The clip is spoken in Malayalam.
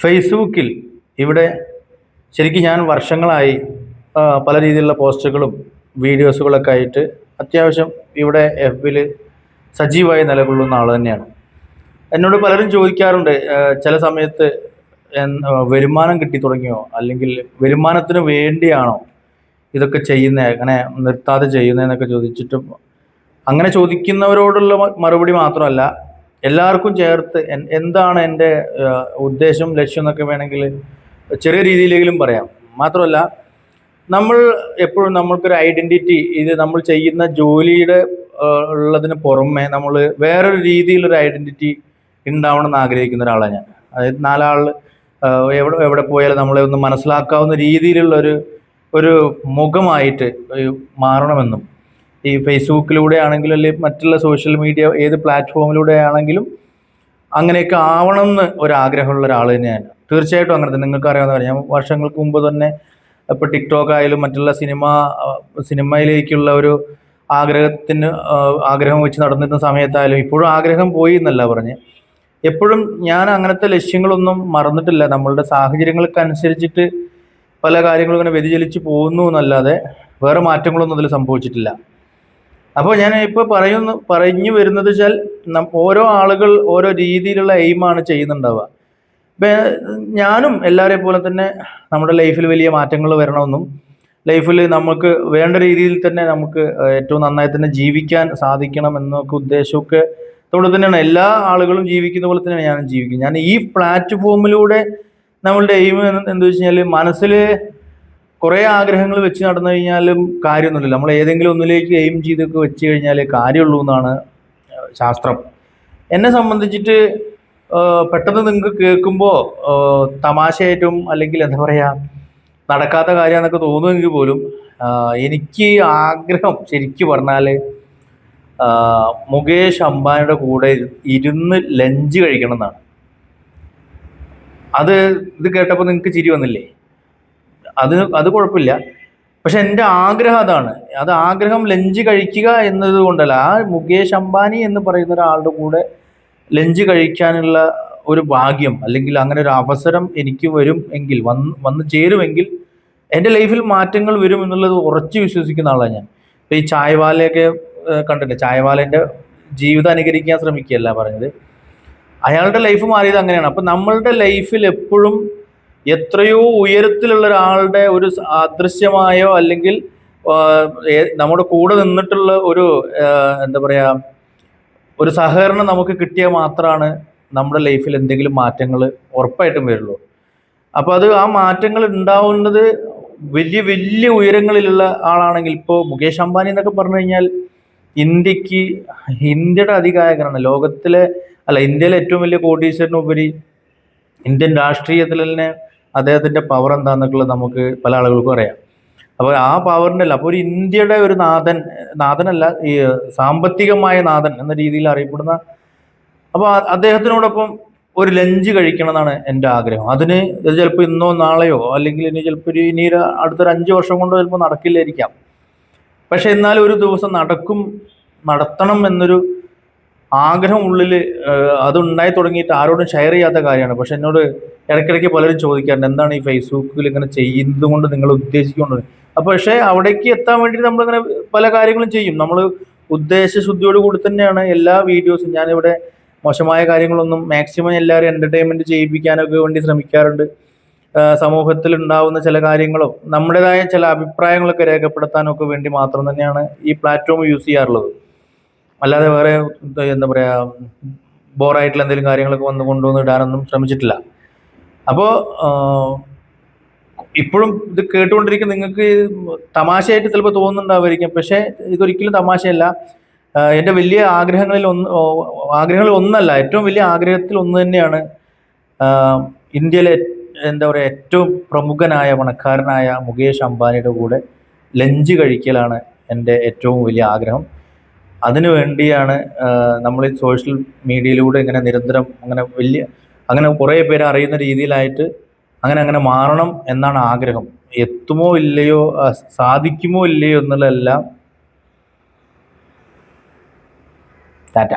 ഫേസ്ബുക്കിൽ ഇവിടെ ശരിക്കും ഞാൻ വർഷങ്ങളായി പല രീതിയിലുള്ള പോസ്റ്റുകളും വീഡിയോസുകളൊക്കെ ആയിട്ട് അത്യാവശ്യം ഇവിടെ എഫ്ബിൽ സജീവമായി നിലകൊള്ളുന്ന ആൾ തന്നെയാണ്. എന്നോട് പലരും ചോദിക്കാറുണ്ട്, ചില സമയത്ത് വരുമാനം കിട്ടി തുടങ്ങിയോ, അല്ലെങ്കിൽ വരുമാനത്തിന് വേണ്ടിയാണോ ഇതൊക്കെ ചെയ്യുന്നത്, അങ്ങനെ നിർത്താതെ ചെയ്യുന്നതെന്നൊക്കെ ചോദിച്ചിട്ടും, അങ്ങനെ ചോദിക്കുന്നവരോടുള്ള മറുപടി മാത്രമല്ല, എല്ലാവർക്കും ചേർത്ത് എന്താണ് എൻ്റെ ഉദ്ദേശം, ലക്ഷ്യം എന്നൊക്കെ വേണമെങ്കിൽ ചെറിയ രീതിയിലെങ്കിലും പറയാം. മാത്രമല്ല, നമ്മൾ എപ്പോഴും നമ്മൾക്കൊരു ഐഡൻറ്റിറ്റി, ഇത് നമ്മൾ ചെയ്യുന്ന ജോലിയുടെ ഉള്ളതിന് പുറമെ നമ്മൾ വേറൊരു രീതിയിലൊരു ഐഡൻറ്റിറ്റി ഉണ്ടാവണം എന്ന് ആഗ്രഹിക്കുന്ന ഒരാളാണ് ഞാൻ. അതായത് നാലാൾ എവിടെ പോയാലും നമ്മളെ ഒന്ന് മനസ്സിലാക്കാവുന്ന രീതിയിലുള്ള ഒരു മുഖമായിട്ട് മാറണമെന്നും, ഈ ഫേസ്ബുക്കിലൂടെ ആണെങ്കിലും അല്ലെങ്കിൽ മറ്റുള്ള സോഷ്യൽ മീഡിയ ഏത് പ്ലാറ്റ്ഫോമിലൂടെ ആണെങ്കിലും അങ്ങനെയൊക്കെ ആവണം എന്ന് ഒരാഗ്രഹമുള്ള ഒരാൾ തന്നെയാണ്. തീർച്ചയായിട്ടും അങ്ങനെ തന്നെ. നിങ്ങൾക്ക് അറിയാവുന്ന ഞാൻ വർഷങ്ങൾക്ക് മുമ്പ് തന്നെ ഇപ്പോൾ ടിക്ടോക്ക് ആയാലും മറ്റുള്ള സിനിമയിലേക്കുള്ള ഒരു ആഗ്രഹം വെച്ച് നടന്നിരുന്ന സമയത്തായാലും ഇപ്പോഴും ആഗ്രഹം പോയി എന്നല്ല പറഞ്ഞ്, എപ്പോഴും ഞാൻ അങ്ങനത്തെ ലക്ഷ്യങ്ങളൊന്നും മറന്നിട്ടില്ല. നമ്മളുടെ സാഹചര്യങ്ങൾക്കനുസരിച്ചിട്ട് പല കാര്യങ്ങളും ഇങ്ങനെ വ്യതിചലിച്ച് പോകുന്നു എന്നല്ലാതെ വേറെ മാറ്റങ്ങളൊന്നും അതിൽ സംഭവിച്ചിട്ടില്ല. അപ്പോൾ ഞാൻ ഇപ്പോൾ പറഞ്ഞു വരുന്നത് വെച്ചാൽ, ഓരോ ആളുകൾ ഓരോ രീതിയിലുള്ള എയിമാണ് ചെയ്യുന്നുണ്ടാവുക. ഞാനും എല്ലാവരെ പോലെ തന്നെ നമ്മുടെ ലൈഫിൽ വലിയ മാറ്റങ്ങൾ വരണമെന്നും, ലൈഫിൽ നമുക്ക് വേണ്ട രീതിയിൽ തന്നെ നമുക്ക് ഏറ്റവും നന്നായി തന്നെ ജീവിക്കാൻ സാധിക്കണം എന്നൊക്കെ ഉദ്ദേശമൊക്കെ അതുകൊണ്ട് തന്നെയാണ് എല്ലാ ആളുകളും ജീവിക്കുന്ന പോലെ തന്നെയാണ് ഞാനും ജീവിക്കുന്നത്. ഞാൻ ഈ പ്ലാറ്റ്ഫോമിലൂടെ നമ്മളുടെ എയിം എന്താ വെച്ച് കഴിഞ്ഞാൽ, മനസ്സിൽ കുറേ ആഗ്രഹങ്ങൾ വെച്ച് നടന്നു കഴിഞ്ഞാലും കാര്യമൊന്നുമില്ല. നമ്മൾ ഏതെങ്കിലും ഒന്നിലേക്ക് എയിം ചെയ്തൊക്കെ വെച്ച് കഴിഞ്ഞാൽ കാര്യമുള്ളൂ എന്നാണ് ശാസ്ത്രം. എന്നെ സംബന്ധിച്ചിട്ട് പെട്ടെന്ന് നിങ്ങൾക്ക് കേൾക്കുമ്പോൾ തമാശയായിട്ടും അല്ലെങ്കിൽ എന്താ പറയുക, നടക്കാത്ത കാര്യമെന്നൊക്കെ തോന്നുമെങ്കിൽ പോലും എനിക്ക് ആഗ്രഹം ശരിക്കും പറഞ്ഞാൽ മുകേഷ് അംബാനിയുടെ കൂടെ ഇരുന്ന് ലഞ്ച് കഴിക്കണം എന്നാണ്. ഇത് കേട്ടപ്പോൾ നിങ്ങൾക്ക് ചിരി വന്നില്ലേ? അത് കുഴപ്പമില്ല. പക്ഷെ എൻ്റെ ആഗ്രഹം അതാണ്. ആഗ്രഹം ലഞ്ച് കഴിക്കുക എന്നത് കൊണ്ടല്ല, ആ മുകേഷ് അംബാനി എന്ന് പറയുന്ന ഒരാളുടെ കൂടെ ലഞ്ച് കഴിക്കാനുള്ള ഒരു ഭാഗ്യം അല്ലെങ്കിൽ അങ്ങനെ ഒരു അവസരം എനിക്ക് വരും എങ്കിൽ, വന്ന് ചേരുമെങ്കിൽ എൻ്റെ ലൈഫിൽ മാറ്റങ്ങൾ വരും എന്നുള്ളത് ഉറച്ചു വിശ്വസിക്കുന്ന ആളാണ് ഞാൻ. ഇപ്പം ഈ ചായവാലയൊക്കെ കണ്ടില്ലേ, ചായവാലേൻ്റെ ജീവിതം അനുകരിക്കാൻ ശ്രമിക്കുകയല്ല പറഞ്ഞത്, അയാളുടെ ലൈഫ് മാറിയത് അങ്ങനെയാണ്. അപ്പം നമ്മളുടെ ലൈഫിൽ എപ്പോഴും എത്രയോ ഉയരത്തിലുള്ള ഒരാളുടെ ഒരു അദൃശ്യമായോ അല്ലെങ്കിൽ നമ്മുടെ കൂടെ നിന്നിട്ടുള്ള ഒരു എന്താ പറയുക, ഒരു സഹകരണം നമുക്ക് കിട്ടിയാൽ മാത്രമാണ് നമ്മുടെ ലൈഫിൽ എന്തെങ്കിലും മാറ്റങ്ങൾ ഉറപ്പായിട്ടും വരുള്ളൂ. അപ്പോൾ ആ മാറ്റങ്ങൾ ഉണ്ടാവുന്നത് വലിയ വലിയ ഉയരങ്ങളിലുള്ള ആളാണെങ്കിൽ, ഇപ്പോൾ മുകേഷ് അംബാനി എന്നൊക്കെ പറഞ്ഞു കഴിഞ്ഞാൽ ഇന്ത്യയുടെ അതികായകനാണ്. ഇന്ത്യയിലെ ഏറ്റവും വലിയ കോടീശ്വരനുപരി ഇന്ത്യൻ രാഷ്ട്രീയത്തിൽ തന്നെ അദ്ദേഹത്തിൻ്റെ പവർ എന്താണെന്നൊക്കെയുള്ളത് നമുക്ക് പല ആളുകൾക്കും അറിയാം. അപ്പോൾ ആ പവറിൻ്റെ അല്ല, അപ്പോൾ ഒരു ഇന്ത്യയുടെ ഒരു നാഥനല്ല, ഈ സാമ്പത്തികമായ നാഥൻ എന്ന രീതിയിൽ അറിയപ്പെടുന്ന, അപ്പോൾ അദ്ദേഹത്തിനോടൊപ്പം ഒരു ലഞ്ച് കഴിക്കണം എന്നാണ് എൻ്റെ ആഗ്രഹം. അതിന് ഇത് ചിലപ്പോൾ ഇന്നോ നാളെയോ അല്ലെങ്കിൽ ഇനി അടുത്തൊരു 5 വർഷം കൊണ്ടോ ചിലപ്പോൾ നടക്കില്ലായിരിക്കാം. പക്ഷെ എന്നാലും ഒരു ദിവസം നടത്തണം എന്നൊരു ആഗ്രഹം ഉള്ളിൽ അതുണ്ടായി തുടങ്ങിയിട്ട് ആരോടും ഷെയർ ചെയ്യാത്ത കാര്യമാണ്. പക്ഷെ എന്നോട് ഇടയ്ക്കിടയ്ക്ക് പലരും ചോദിക്കാറുണ്ട്, എന്താണ് ഈ ഫേസ്ബുക്കിൽ ഇങ്ങനെ ചെയ്യുന്നത് കൊണ്ട് നിങ്ങൾ ഉദ്ദേശിക്കുന്നത്. അപ്പോൾ പക്ഷേ അവിടേക്ക് എത്താൻ വേണ്ടിയിട്ട് നമ്മളിങ്ങനെ പല കാര്യങ്ങളും ചെയ്യും. നമ്മൾ ഉദ്ദേശശുദ്ധിയോട് കൂടി തന്നെയാണ് എല്ലാ വീഡിയോസും. ഞാനിവിടെ മോശമായ കാര്യങ്ങളൊന്നും, മാക്സിമം എല്ലാവരും എൻ്റർടൈൻമെൻറ്റ് ചെയ്യിപ്പിക്കാനൊക്കെ വേണ്ടി ശ്രമിക്കാറുണ്ട്. സമൂഹത്തിൽ ഉണ്ടാവുന്ന ചില കാര്യങ്ങളും നമ്മുടേതായ ചില അഭിപ്രായങ്ങളൊക്കെ രേഖപ്പെടുത്താനൊക്കെ വേണ്ടി മാത്രം തന്നെയാണ് ഈ പ്ലാറ്റ്ഫോം യൂസ് ചെയ്യാറുള്ളത്. അല്ലാതെ വേറെ എന്താ പറയുക, ബോറായിട്ടുള്ള എന്തെങ്കിലും കാര്യങ്ങളൊക്കെ കൊണ്ടുവന്ന് ഇടാനൊന്നും ശ്രമിച്ചിട്ടില്ല. അപ്പോൾ ഇപ്പോഴും ഇത് കേട്ടുകൊണ്ടിരിക്കുന്ന നിങ്ങൾക്ക് തമാശയായിട്ട് ചിലപ്പോൾ തോന്നുന്നുണ്ടാവുമായിരിക്കും. പക്ഷേ ഇതൊരിക്കലും തമാശയല്ല. എൻ്റെ വലിയ ആഗ്രഹങ്ങളിൽ ഒന്നല്ല, ഏറ്റവും വലിയ ആഗ്രഹത്തിൽ ഒന്ന് തന്നെയാണ് ഇന്ത്യയിലെ എന്താ പറയുക ഏറ്റവും പ്രമുഖനായ പണക്കാരനായ മുകേഷ് അംബാനിയുടെ കൂടെ ലഞ്ച് കഴിക്കലാണ് എൻ്റെ ഏറ്റവും വലിയ ആഗ്രഹം. അതിനു വേണ്ടിയാണ് നമ്മൾ ഈ സോഷ്യൽ മീഡിയയിലൂടെ ഇങ്ങനെ നിരന്തരം അങ്ങനെ കുറേ പേര് അറിയുന്ന രീതിയിലായിട്ട് അങ്ങനെ മാറണം എന്നാണ് ആഗ്രഹം. എത്തുമോ ഇല്ലയോ, സാധിക്കുമോ ഇല്ലയോ എന്നുള്ളതെല്ലാം ടാറ്റ.